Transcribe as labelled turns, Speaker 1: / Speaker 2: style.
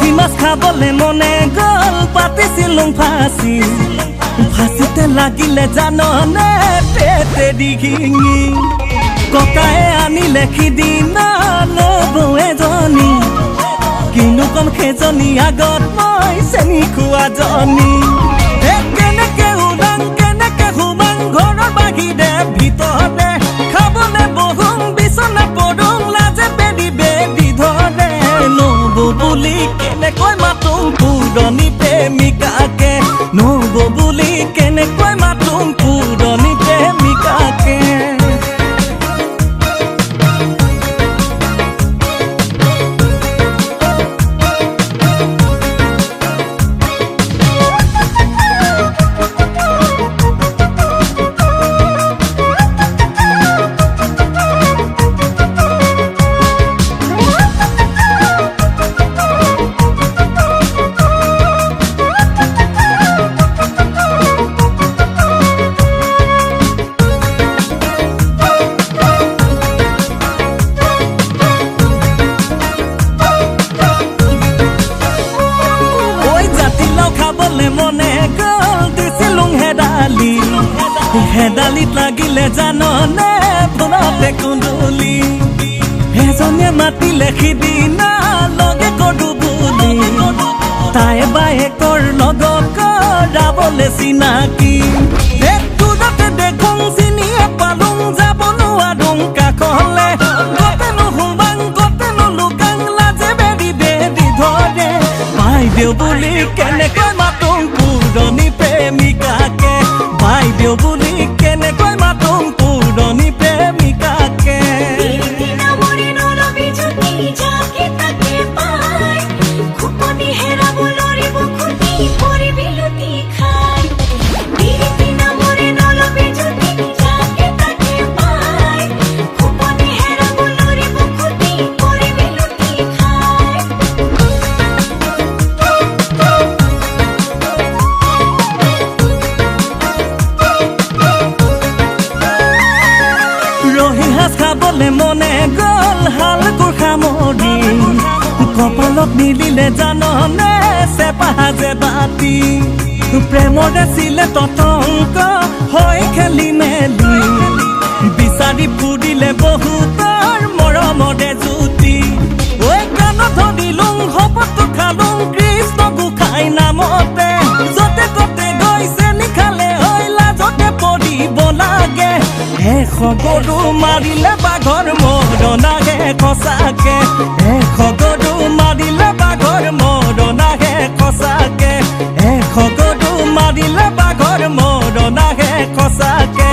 Speaker 1: পুঠি মাছ খাবলে মনে গল পাতিছিলুং ফাঁচি ফাঁচিতে লাগিলে জাননে পেটে ডিঙি ককায়ে আনিলে সিদিনা নবৌ এজনী কিনো কম সেইজনী আগত মই চেনি খোৱা জনী কেনেকে সোমাং ঘৰৰ বাহিৰে ভিতৰতে খাবলে বহুং বিচনা পৰুং লাজে বেদি বেদি ধৰে নবৌ বুলি কেনেকৈ মাতুং পুৰণি প্ৰেমিকাকে নবৌ বুলি কেনেকৈ মাতুং পুৰণি প্ৰেমিকাকে মনে গল দিছিলুং হেদালিত লাগিলে জাননে ফোনতে কুন্দুলি এজনে মাতিলে সিদিনা লগে কৰো বুলি তাই বায়েকৰ লগত কৰাবলে চিনাকি দূৰতে দেখোং চিনিয়ে পালুং যাব নোৱাৰোং কাষলে গতেনো সোমাং গতেনো লুকাং লাজে বেদি বেদি ধৰে বাইদেউ বুলি কেনেকৈ মাতুং পুৰণি প্ৰেমিকাকে বাইদেউ বুলি কেনেকৈ মাতুং পুৰণি প্ৰেমিকাকে খাবলে মনে গল হালকুৰ খামৰি কপালত নিদিলে জাননে চেপা যে বাতি প্ৰেমৰে ছিলে ততংক হৈ খেলি মেলি বিচাৰি ফুৰিলে বহুতৰ মৰমৰে জুতি ঐ গানত ধৰিলুং শপতটো খালুং কৃষ্ণ গোসাঁই নামতে যতে ততে গৈছে নিখালে হৈ লাজতে পৰিব লাগে এশ গৰু মাৰিলে বাঘৰ মৰণাহে সঁচাকে এশ গৰু মাৰিলে বাঘৰ মৰণাহে সঁচাকে এশ গৰু মাৰিলে বাঘৰ মৰণাহে সঁচাকে